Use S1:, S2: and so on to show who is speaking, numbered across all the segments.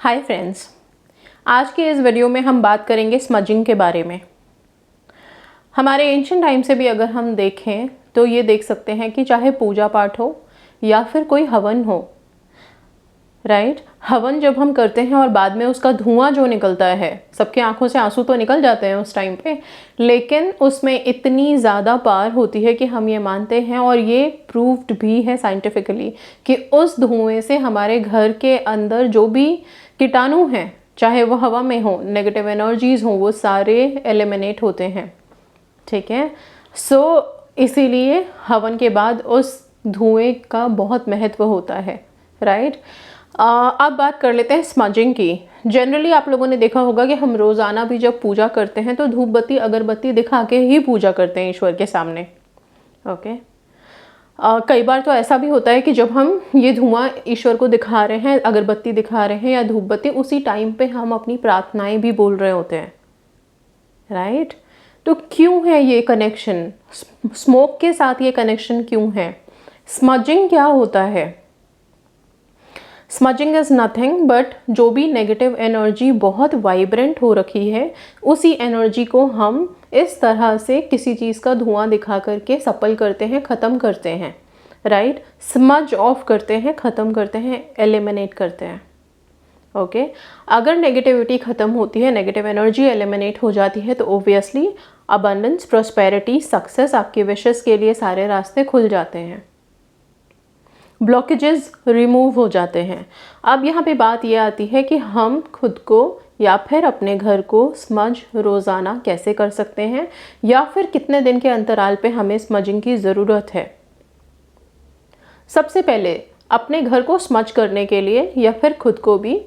S1: Hi friends, आज के इस वीडियो में हम बात करेंगे स्मजिंग के बारे में। हमारे एंशिएंट टाइम से भी अगर हम देखें तो ये देख सकते हैं कि चाहे पूजा पाठ हो या फिर कोई हवन हो, राइट। हवन जब हम करते हैं और बाद में उसका धुआं जो निकलता है, सबके आंखों से आंसू तो निकल जाते हैं उस टाइम पे, लेकिन उसमें इतनी ज़्यादा पावर होती है कि हम ये मानते हैं और ये प्रूव्ड भी है साइंटिफिकली कि उस धुएं से हमारे घर के अंदर जो भी कीटाणु हैं, चाहे वो हवा में हो, नेगेटिव एनर्जीज हो, वो सारे एलिमिनेट होते हैं। ठीक है, इसीलिए हवन के बाद उस धुएं का बहुत महत्व होता है, राइट। अब बात कर लेते हैं स्मजिंग की। जनरली आप लोगों ने देखा होगा कि हम रोज़ाना भी जब पूजा करते हैं तो धूप बत्ती अगरबत्ती दिखा के ही पूजा करते हैं ईश्वर के सामने। ओके, कई बार तो ऐसा भी होता है कि जब हम ये धुआं ईश्वर को दिखा रहे हैं, अगरबत्ती दिखा रहे हैं या धूप बत्ती, उसी टाइम पे हम अपनी प्रार्थनाएं भी बोल रहे होते हैं, राइट। तो क्यों है ये कनेक्शन, स्मोक के साथ ये कनेक्शन क्यों है? स्मजिंग क्या होता है? स्मजिंग इज़ नथिंग बट जो भी नेगेटिव एनर्जी बहुत वाइब्रेंट हो रखी है, उसी एनर्जी को हम इस तरह से किसी चीज़ का धुआं दिखा करके सपल करते हैं, ख़त्म करते हैं, राइट। स्मज ऑफ करते हैं, ख़त्म करते हैं, एलिमिनेट करते हैं। ओके, अगर नेगेटिविटी ख़त्म होती है, नेगेटिव एनर्जी एलिमिनेट हो जाती है, तो ओबियसली अबंडेंस, प्रॉस्पेरिटी, सक्सेस, आपके विशेस के लिए सारे रास्ते खुल जाते हैं, ब्लॉकेजेस रिमूव हो जाते हैं। अब यहाँ पे बात ये आती है कि हम खुद को या फिर अपने घर को स्मज रोज़ाना कैसे कर सकते हैं, या फिर कितने दिन के अंतराल पे हमें स्मजिंग की ज़रूरत है। सबसे पहले अपने घर को स्मज करने के लिए या फिर खुद को भी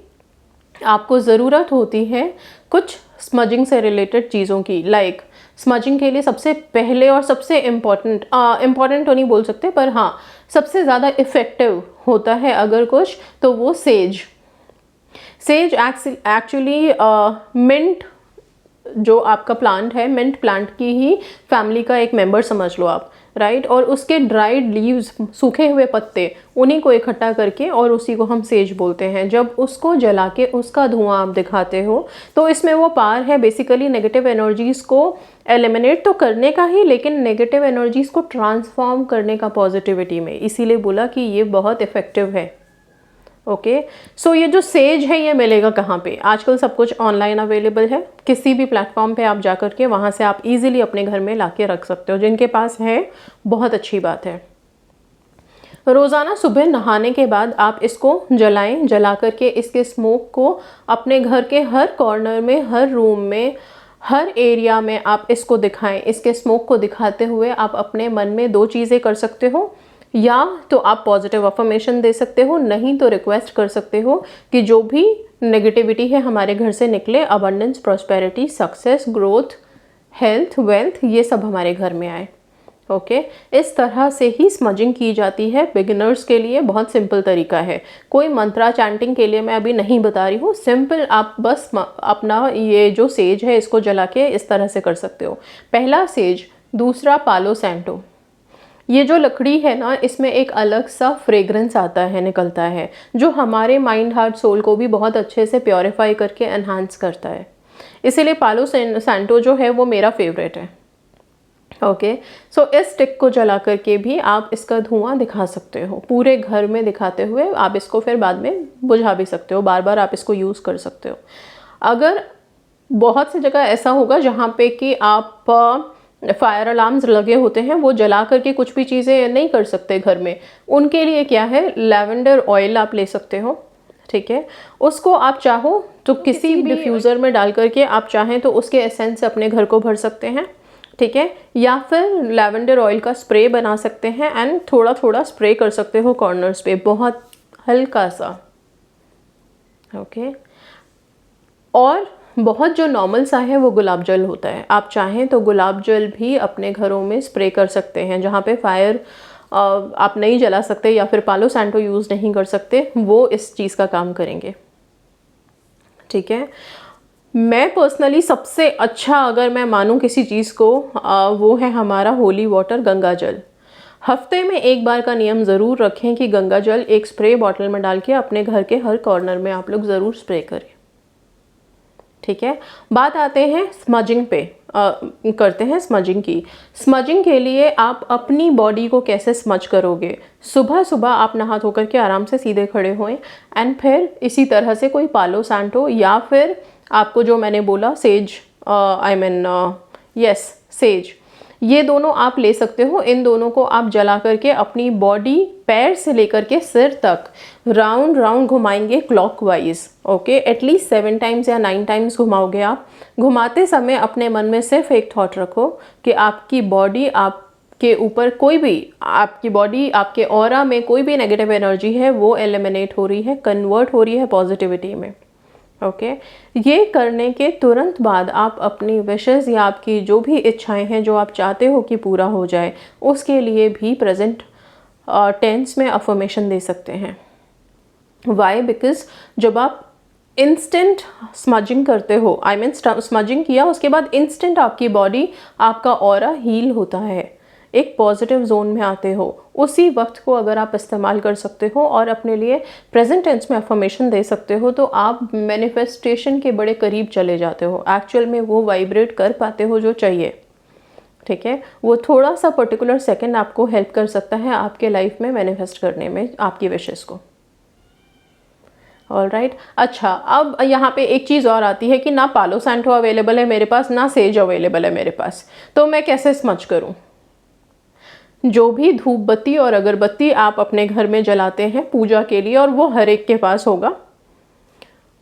S1: आपको ज़रूरत होती है कुछ स्मजिंग से रिलेटेड चीज़ों की। लाइक स्मजिंग के लिए सबसे पहले और सबसे इम्पॉर्टेंट तो नहीं बोल सकते, पर हाँ सबसे ज़्यादा इफ़ेक्टिव होता है अगर कुछ, तो वो सेज एक्चुअली मिंट जो आपका प्लांट है, मिंट प्लांट की ही फैमिली का एक मेंबर समझ लो आप, राइट। और उसके ड्राइड लीव्स, सूखे हुए पत्ते, उन्हीं को इकट्ठा करके और उसी को हम सेज बोलते हैं। जब उसको जला के उसका धुआं आप दिखाते हो तो इसमें वो पावर है बेसिकली नेगेटिव एनर्जीज़ को एलिमिनेट तो करने का ही, लेकिन नेगेटिव एनर्जीज़ को ट्रांसफॉर्म करने का पॉजिटिविटी में। इसीलिए बोला कि ये बहुत इफ़ेक्टिव है। ओके, सो ये जो सेज है ये मिलेगा कहाँ पे? आजकल सब कुछ ऑनलाइन अवेलेबल है, किसी भी प्लेटफॉर्म पे आप जा कर के वहाँ से आप इजीली अपने घर में लाके रख सकते हो। जिनके पास है बहुत अच्छी बात है। रोज़ाना सुबह नहाने के बाद आप इसको जलाएं, जला करके इसके स्मोक को अपने घर के हर कॉर्नर में, हर रूम में, हर एरिया में आप इसको दिखाएं। इसके स्मोक को दिखाते हुए आप अपने मन में दो चीज़ें कर सकते हो, या तो आप पॉजिटिव अफर्मेशन दे सकते हो, नहीं तो रिक्वेस्ट कर सकते हो कि जो भी नेगेटिविटी है हमारे घर से निकले, abundance, prosperity, success, growth, health, wealth, ये सब हमारे घर में आए। ओके, इस तरह से ही स्मजिंग की जाती है। बिगिनर्स के लिए बहुत सिंपल तरीका है, कोई मंत्रा चैंटिंग के लिए मैं अभी नहीं बता रही हूँ। सिंपल आप बस अपना ये जो सेज है इसको जला के इस तरह से कर सकते हो। पहला सेज, दूसरा पालो सैंटो। ये जो लकड़ी है ना, इसमें एक अलग सा फ्रेग्रेंस आता है, निकलता है, जो हमारे माइंड, हार्ट, सोल को भी बहुत अच्छे से प्योरीफाई करके एनहांस करता है। इसीलिए पालो सैंटो जो है वो मेरा फेवरेट है। ओके, सो इस स्टिक को जला करके भी आप इसका धुआं दिखा सकते हो, पूरे घर में दिखाते हुए आप इसको फिर बाद में बुझा भी सकते हो, बार बार आप इसको यूज़ कर सकते हो। अगर बहुत सी जगह ऐसा होगा जहाँ पे कि आप फायर अलार्म्स लगे होते हैं, वो जला करके कुछ भी चीज़ें नहीं कर सकते घर में, उनके लिए क्या है, लैवेंडर ऑयल आप ले सकते हो। ठीक है, उसको आप चाहो तो किसी भी डिफ्यूज़र में डाल करके आप चाहें तो उसके एसेंस से अपने घर को भर सकते हैं। ठीक है, या फिर लैवेंडर ऑयल का स्प्रे बना सकते हैं एंड थोड़ा थोड़ा स्प्रे कर सकते हो कॉर्नर्स पे, बहुत हल्का सा। ओके, और बहुत जो नॉर्मल सा है वो गुलाब जल होता है। आप चाहें तो गुलाब जल भी अपने घरों में स्प्रे कर सकते हैं, जहाँ पे फायर आप नहीं जला सकते या फिर पालो सैंटो यूज़ नहीं कर सकते, वो इस चीज़ का काम करेंगे। ठीक है, मैं पर्सनली सबसे अच्छा अगर मैं मानूँ किसी चीज़ को, वो है हमारा होली वाटर, गंगा जल। हफ्ते में एक बार का नियम ज़रूर रखें कि गंगा जल एक स्प्रे बॉटल में डाल के अपने घर के हर कॉर्नर में आप लोग ज़रूर स्प्रे करें। ठीक है, बात आते हैं स्मजिंग पे। करते हैं स्मजिंग की। स्मजिंग के लिए आप अपनी बॉडी को कैसे स्मज करोगे? सुबह सुबह आप नहा धो करके आराम से सीधे खड़े होएं एंड फिर इसी तरह से कोई पालो सैंटो या फिर आपको जो मैंने बोला सेज, यस सेज, ये दोनों आप ले सकते हो। इन दोनों को आप जला करके अपनी बॉडी पैर से लेकर के सिर तक राउंड राउंड घुमाएंगे क्लॉकवाइज। ओके, एटलीस्ट 7 टाइम्स या 9 टाइम्स घुमाओगे आप। घुमाते समय अपने मन में सिर्फ एक थॉट रखो कि आपकी बॉडी, आपके ऊपर कोई भी, आपकी बॉडी, आपके ऑरा में कोई भी नेगेटिव एनर्जी है वो एलिमिनेट हो रही है, कन्वर्ट हो रही है पॉजिटिविटी में। ओके, ये करने के तुरंत बाद आप अपनी विशेस या आपकी जो भी इच्छाएं हैं जो आप चाहते हो कि पूरा हो जाए, उसके लिए भी प्रेजेंट टेंस में अफर्मेशन दे सकते हैं। वाई? बिकॉज जब आप इंस्टेंट स्मजिंग करते हो, स्मजिंग किया उसके बाद इंस्टेंट आपकी बॉडी, आपका ऑरा हील होता है, एक पॉजिटिव जोन में आते हो। उसी वक्त को अगर आप इस्तेमाल कर सकते हो और अपने लिए प्रेजेंट टेंस में अफर्मेशन दे सकते हो तो आप मैनिफेस्टेशन के बड़े करीब चले जाते हो। एक्चुअल में वो वाइब्रेट कर पाते हो जो चाहिए। ठीक है, वो थोड़ा सा पर्टिकुलर सेकंड आपको हेल्प कर सकता है आपके लाइफ में मैनिफेस्ट करने में आपकी विशेस को। ऑलराइट, अच्छा, अब यहाँ पे एक चीज़ और आती है कि ना पालो सैंटो अवेलेबल है मेरे पास, ना सेज अवेलेबल है मेरे पास, तो मैं कैसे स्मज करूँ? जो भी धूप बत्ती और अगरबत्ती आप अपने घर में जलाते हैं पूजा के लिए, और वो हर एक के पास होगा,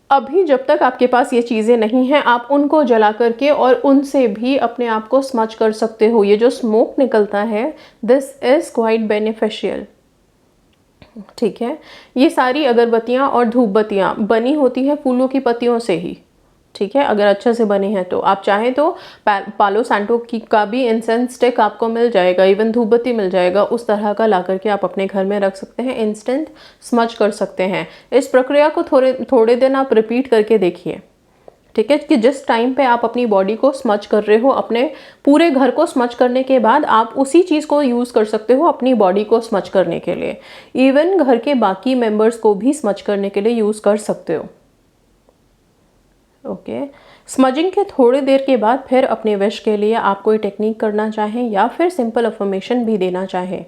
S1: अभी जब तक आपके पास ये चीज़ें नहीं हैं आप उनको जला करके और उनसे भी अपने आप को स्मज कर सकते हो। ये जो स्मोक निकलता है, दिस इज़ क्वाइट बेनिफिशियल। ठीक है, ये सारी अगरबत्तियाँ और धूप बत्तियाँ बनी होती है फूलों की पत्तियों से ही। ठीक है, अगर अच्छे से बने हैं तो आप चाहें तो पालो सैंटो की का भी इंसेंस स्टिक आपको मिल जाएगा, इवन धूप बत्ती मिल जाएगा, उस तरह का ला करके आप अपने घर में रख सकते हैं, इंस्टेंट स्मज कर सकते हैं। इस प्रक्रिया को थोड़े दिन आप रिपीट करके देखिए। ठीक है, कि जिस टाइम पे आप अपनी बॉडी को स्मज कर रहे हो, अपने पूरे घर को स्मज करने के बाद आप उसी चीज़ को यूज़ कर सकते हो अपनी बॉडी को स्मज करने के लिए। इवन घर के बाकी मेंबर्स को भी स्मज करने के लिए यूज़ कर सकते हो। ओके, स्मजिंग के थोड़ी देर के बाद फिर अपने विश के लिए आप कोई टेक्निक करना चाहें या फिर सिंपल अफर्मेशन भी देना चाहें।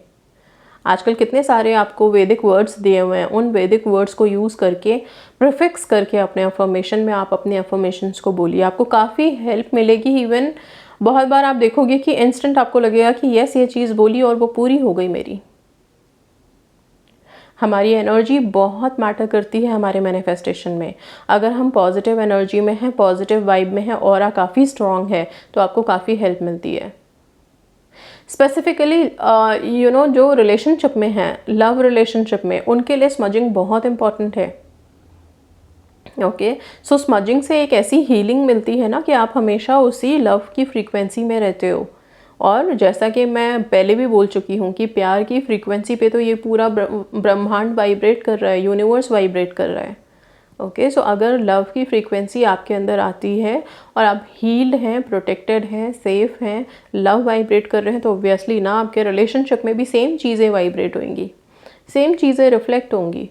S1: आजकल कितने सारे आपको वैदिक वर्ड्स दिए हुए हैं, उन वैदिक वर्ड्स को यूज़ करके प्रीफिक्स करके अपने अफर्मेशन में आप अपने अफर्मेशंस को बोलिए, आपको काफ़ी हेल्प मिलेगी। इवन बहुत बार आप देखोगे कि इंस्टेंट आपको लगेगा कि यस ये चीज़ बोली और वो पूरी हो गई मेरी। हमारी एनर्जी बहुत मैटर करती है हमारे मैनिफेस्टेशन में। अगर हम पॉजिटिव एनर्जी में हैं, पॉजिटिव वाइब में हैं, ऑरा काफ़ी स्ट्रॉन्ग है तो आपको काफ़ी हेल्प मिलती है। स्पेसिफिकली जो रिलेशनशिप में हैं, लव रिलेशनशिप में, उनके लिए स्मजिंग बहुत इम्पॉर्टेंट है। ओके, सो स्मजिंग से एक ऐसी हीलिंग मिलती है ना कि आप हमेशा उसी लव की फ्रीक्वेंसी में रहते हो। और जैसा कि मैं पहले भी बोल चुकी हूँ कि प्यार की फ्रीक्वेंसी पे तो ये पूरा ब्रह्मांड वाइब्रेट कर रहा है, यूनिवर्स वाइब्रेट कर रहा है। ओके, सो अगर लव की फ्रीक्वेंसी आपके अंदर आती है और आप हील्ड हैं, प्रोटेक्टेड हैं, सेफ हैं, लव वाइब्रेट कर रहे हैं, तो ऑब्वियसली ना आपके रिलेशनशिप में भी सेम चीज़ें वाइब्रेट होंगी, सेम चीज़ें रिफ्लेक्ट होंगी,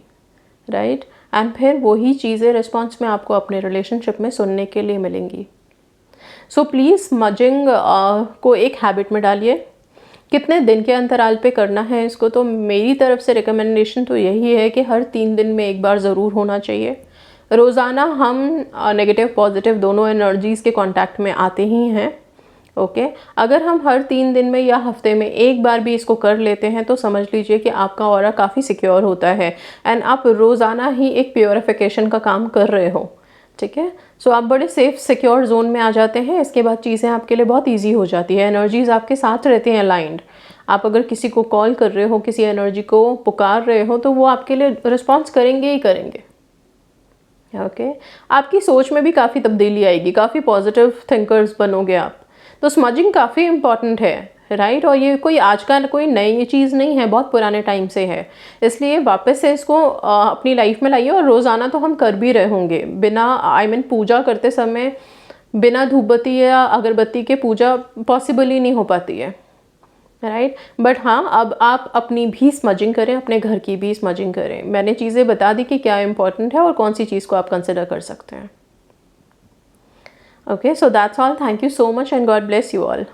S1: राइट? एंड फिर वही चीज़ें रिस्पॉन्स में आपको अपने रिलेशनशिप में सुनने के लिए मिलेंगी। सो प्लीज़ स्मजिंग को एक हैबिट में डालिए। कितने दिन के अंतराल पे करना है इसको, तो मेरी तरफ से रिकमेंडेशन तो यही है कि हर 3 दिन में एक बार ज़रूर होना चाहिए। रोज़ाना हम नेगेटिव पॉजिटिव दोनों एनर्जीज़ के कांटेक्ट में आते ही हैं। ओके, अगर हम हर 3 दिन में या हफ्ते में एक बार भी इसको कर लेते हैं तो समझ लीजिए कि आपका ऑरा काफ़ी सिक्योर होता है एंड आप रोज़ाना ही एक प्योरिफिकेशन का काम कर रहे हो। ठीक है, सो आप बड़े सेफ सिक्योर जोन में आ जाते हैं। इसके बाद चीज़ें आपके लिए बहुत ईजी हो जाती है, एनर्जीज़ आपके साथ रहती हैं अलाइंड। आप अगर किसी को कॉल कर रहे हो, किसी एनर्जी को पुकार रहे हो, तो वो आपके लिए रिस्पॉन्स करेंगे ही करेंगे। ओके, आपकी सोच में भी काफ़ी तब्दीली आएगी, काफ़ी पॉजिटिव थिंकर्स बनोगे आप। तो स्मजिंग काफ़ी इम्पॉर्टेंट है, राइट? और ये कोई आज का कोई नई चीज़ नहीं है, बहुत पुराने टाइम से है। इसलिए वापस से इसको अपनी लाइफ में लाइए। और रोज़ाना तो हम कर भी रहे होंगे, बिना पूजा करते समय बिना धूप बत्ती या अगरबत्ती के पूजा पॉसिबल ही नहीं हो पाती है। राइट। बट हाँ, अब आप अपनी भी स्मजिंग करें, अपने घर की भी स्मजिंग करें। मैंने चीज़ें बता दी कि क्या इंपॉर्टेंट है और कौन सी चीज़ को आप कंसिडर कर सकते हैं। Okay, so that's all. Thank you so much and God bless you all.